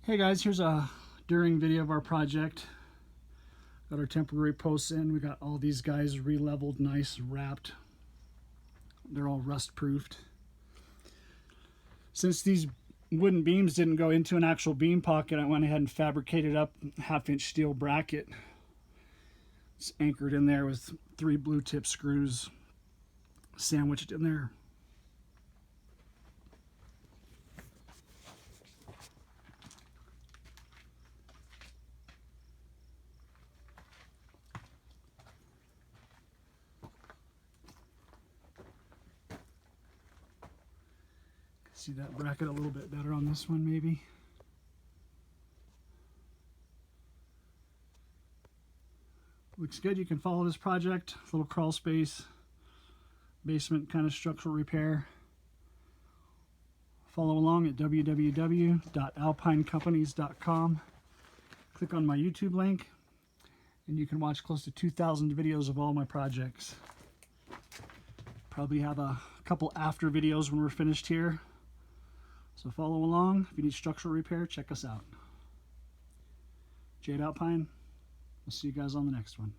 Hey guys, here's a during video of our project. Got our temporary posts in. We got all these guys re-leveled, nice, wrapped. They're all rust-proofed. Since these wooden beams didn't go into an actual beam pocket, I went ahead and fabricated up a 1/2-inch steel bracket. It's anchored in there with 3 blue tip screws sandwiched in there. See that bracket a little bit better on this one, maybe. Looks good. You can follow this project. Little crawl space, basement kind of structural repair. Follow along at www.alpinecompanies.com. Click on my YouTube link, and you can watch close to 2,000 videos of all my projects. Probably have a couple after videos when we're finished here. So follow along. If you need structural repair, check us out. Jade Alpine. We'll see you guys on the next one.